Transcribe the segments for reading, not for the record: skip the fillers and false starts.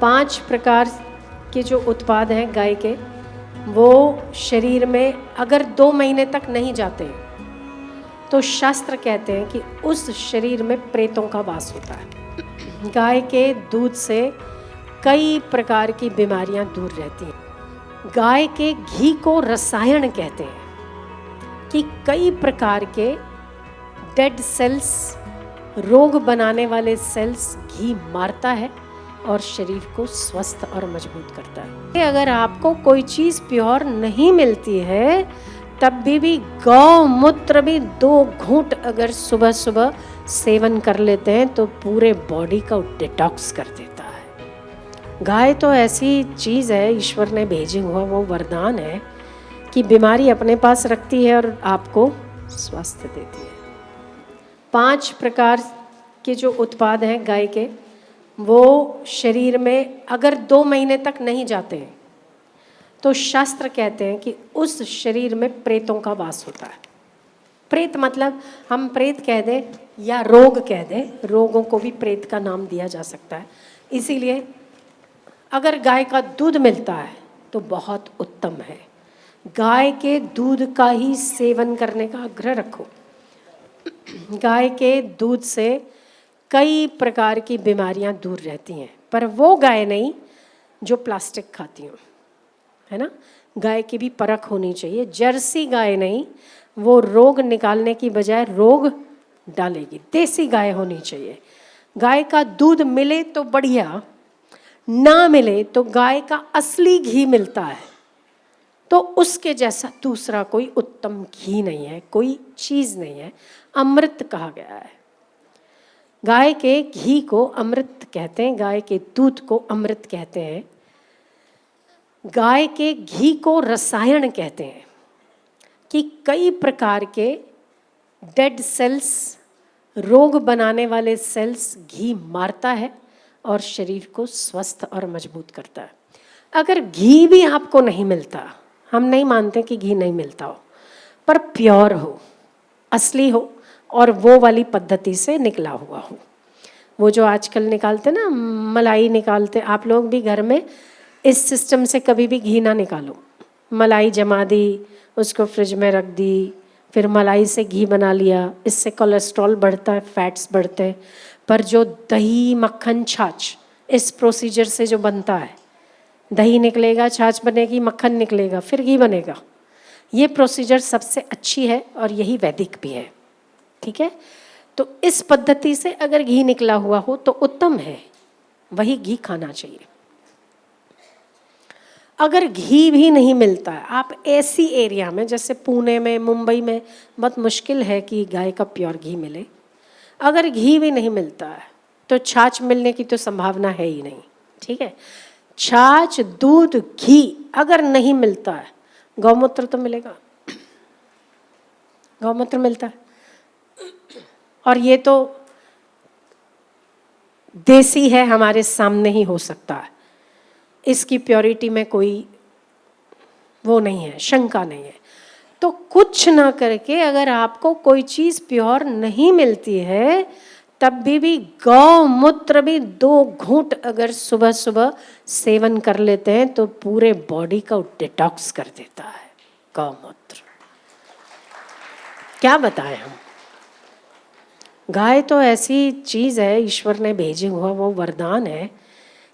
5 प्रकार के जो उत्पाद हैं गाय के, वो शरीर में अगर 2 महीने तक नहीं जाते तो शास्त्र कहते हैं कि उस शरीर में प्रेतों का वास होता है। गाय के दूध से कई प्रकार की बीमारियां दूर रहती हैं। गाय के घी को रसायन कहते हैं कि कई प्रकार के डेड सेल्स, रोग बनाने वाले सेल्स घी मारता है और शरीर को स्वस्थ और मजबूत करता है। अगर आपको कोई चीज़ प्योर नहीं मिलती है तब भी गौ मूत्र भी 2 घूंट अगर सुबह सुबह सेवन कर लेते हैं तो पूरे बॉडी को डिटॉक्स कर देता है। गाय तो ऐसी चीज़ है, ईश्वर ने भेजे हुआ वो वरदान है कि बीमारी अपने पास रखती है और आपको स्वास्थ्य देती है। 5 प्रकार के जो उत्पाद हैं गाय के, वो शरीर में अगर 2 महीने तक नहीं जाते हैं तो शास्त्र कहते हैं कि उस शरीर में प्रेतों का वास होता है। प्रेत मतलब हम प्रेत कह दें या रोग कह दें, रोगों को भी प्रेत का नाम दिया जा सकता है। इसीलिए अगर गाय का दूध मिलता है तो बहुत उत्तम है। गाय के दूध का ही सेवन करने का आग्रह रखो। गाय के दूध से कई प्रकार की बीमारियां दूर रहती हैं, पर वो गाय नहीं जो प्लास्टिक खाती हो, है ना। गाय की भी परख होनी चाहिए। जर्सी गाय नहीं, वो रोग निकालने की बजाय रोग डालेगी। देसी गाय होनी चाहिए। गाय का दूध मिले तो बढ़िया, ना मिले तो गाय का असली घी मिलता है तो उसके जैसा दूसरा कोई उत्तम घी नहीं है, कोई चीज़ नहीं है। अमृत कहा गया है। गाय के घी को अमृत कहते हैं, गाय के दूध को अमृत कहते हैं। गाय के घी को रसायन कहते हैं कि कई प्रकार के डेड सेल्स, रोग बनाने वाले सेल्स घी मारता है और शरीर को स्वस्थ और मजबूत करता है। अगर घी भी आपको नहीं मिलता, हम नहीं मानते कि घी नहीं मिलता हो, पर प्योर हो, असली हो और वो वाली पद्धति से निकला हुआ हो। वो जो आजकल निकालते ना, मलाई निकालते, आप लोग भी घर में इस सिस्टम से कभी भी घी ना निकालो। मलाई जमा दी, उसको फ्रिज में रख दी, फिर मलाई से घी बना लिया, इससे कोलेस्ट्रॉल बढ़ता है, फैट्स बढ़ते हैं। पर जो दही, मक्खन, छाछ इस प्रोसीजर से जो बनता है, दही निकलेगा, छाछ बनेगी, मक्खन निकलेगा, फिर घी बनेगा, ये प्रोसीजर सबसे अच्छी है और यही वैदिक भी है। ठीक है, तो इस पद्धति से अगर घी निकला हुआ हो तो उत्तम है, वही घी खाना चाहिए। अगर घी भी नहीं मिलता है, आप ऐसी एरिया में जैसे पुणे में, मुंबई में बहुत मुश्किल है कि गाय का प्योर घी मिले। अगर घी भी नहीं मिलता है तो छाछ मिलने की तो संभावना है ही नहीं। ठीक है, छाछ, दूध, घी अगर नहीं मिलता है, गौमूत्र तो मिलेगा, गौमूत्र मिलता है और ये तो देसी है, हमारे सामने ही हो सकता है। इसकी प्योरिटी में कोई वो नहीं है, शंका नहीं है। तो कुछ ना करके अगर आपको कोई चीज़ प्योर नहीं मिलती है तब भी गौ मूत्र भी 2 घूंट अगर सुबह सुबह सेवन कर लेते हैं तो पूरे बॉडी को डिटॉक्स कर देता है गौमूत्र। क्या बताएं हम। गाय तो ऐसी चीज़ है, ईश्वर ने भेजे हुआ वो वरदान है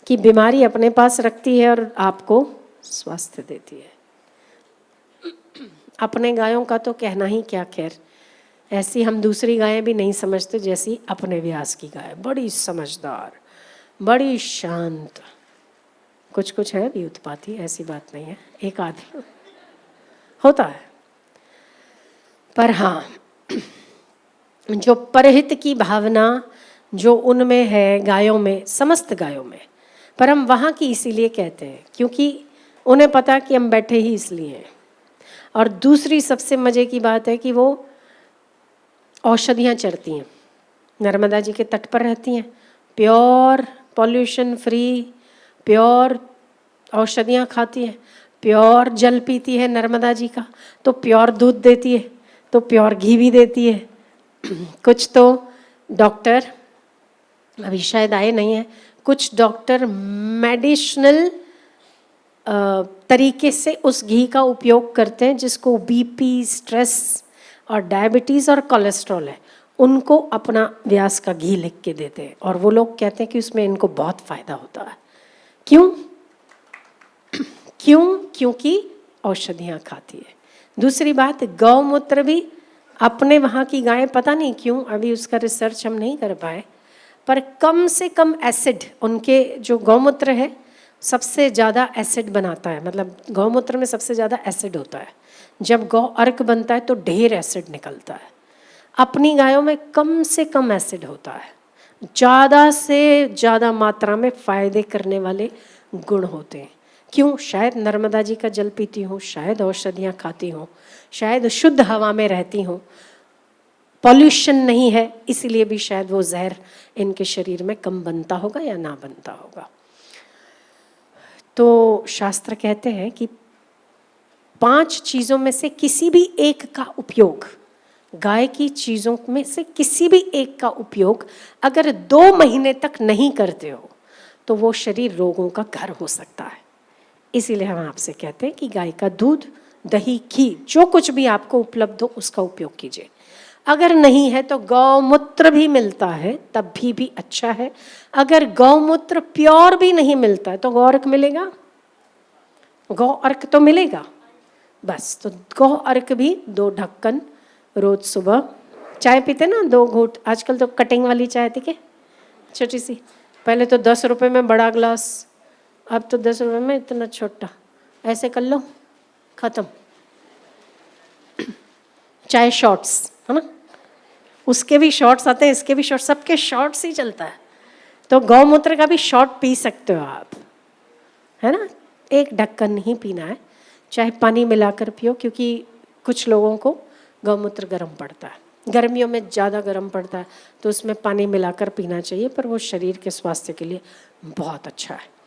कि बीमारी अपने पास रखती है और आपको स्वास्थ्य देती है। अपने गायों का तो कहना ही क्या, खैर ऐसी हम दूसरी गायें भी नहीं समझते जैसी अपने व्यास की गाय। बड़ी समझदार, बड़ी शांत, कुछ कुछ है भी उत्पाती, ऐसी बात नहीं है, एक आधी होता है। पर हाँ, जो परहित की भावना जो उनमें है गायों में, समस्त गायों में, पर हम वहाँ की इसीलिए कहते हैं क्योंकि उन्हें पता कि हम बैठे ही इसलिए हैं। और दूसरी सबसे मज़े की बात है कि वो औषधियाँ चरती हैं, नर्मदा जी के तट पर रहती हैं, प्योर पॉल्यूशन फ्री, प्योर औषधियाँ खाती हैं, प्योर जल पीती है नर्मदा जी का, तो प्योर दूध देती है, तो प्योर घी भी देती है। कुछ तो डॉक्टर अभी शायद आए नहीं हैं, कुछ डॉक्टर मेडिसिनल तरीके से उस घी का उपयोग करते हैं, जिसको बीपी, स्ट्रेस और डायबिटीज़ और कोलेस्ट्रॉल है, उनको अपना व्यास का घी लिख के देते हैं, और वो लोग कहते हैं कि उसमें इनको बहुत फ़ायदा होता है। क्यों? क्योंकि औषधियाँ खाती है। दूसरी बात, गौमूत्र भी अपने वहाँ की गायें, पता नहीं क्यों, अभी उसका रिसर्च हम नहीं कर पाए, पर कम से कम एसिड, उनके जो गौमूत्र है सबसे ज़्यादा एसिड बनाता है, मतलब गौमूत्र में सबसे ज़्यादा एसिड होता है। जब गौ अर्क बनता है तो ढेर एसिड निकलता है। अपनी गायों में कम से कम एसिड होता है, ज़्यादा से ज़्यादा मात्रा में फ़ायदे करने वाले गुण होते हैं। क्यों? शायद नर्मदा जी का जल पीती हूँ, शायद औषधियाँ खाती हूँ, शायद शुद्ध हवा में रहती हूँ, पॉल्यूशन नहीं है, इसीलिए भी शायद वो जहर इनके शरीर में कम बनता होगा या ना बनता होगा। तो शास्त्र कहते हैं कि 5 चीज़ों में से किसी भी एक का उपयोग, गाय की चीज़ों में से किसी भी एक का उपयोग अगर 2 महीने तक नहीं करते हो तो वो शरीर रोगों का घर हो सकता है। इसीलिए हम आपसे कहते हैं कि गाय का दूध, दही, घी, जो कुछ भी आपको उपलब्ध हो उसका उपयोग कीजिए। अगर नहीं है तो गौमूत्र भी मिलता है, तब भी अच्छा है। अगर गौमूत्र प्योर भी नहीं मिलता है तो गौ अर्क मिलेगा, गौ अर्क तो मिलेगा बस। तो गौ अर्क भी 2 ढक्कन रोज सुबह, चाय पीते ना 2 घूंट, आजकल तो कटिंग वाली चाय थी के छोटी सी, पहले तो 10 रुपए में बड़ा ग्लास, अब तो 10 रुपए में इतना छोटा, ऐसे कर लो खत्म। चाय शॉर्ट्स है ना, उसके भी शॉर्ट्स आते हैं, इसके भी शॉर्ट्स, सबके शॉर्ट्स ही चलता है। तो गौमूत्र का भी शॉर्ट पी सकते हो आप, है ना। 1 ढक्कन नहीं पीना है, चाहे पानी मिलाकर पियो, क्योंकि कुछ लोगों को गौमूत्र गर्म पड़ता है, गर्मियों में ज़्यादा गर्म पड़ता है, तो उसमें पानी मिलाकर पीना चाहिए, पर वो शरीर के स्वास्थ्य के लिए बहुत अच्छा है।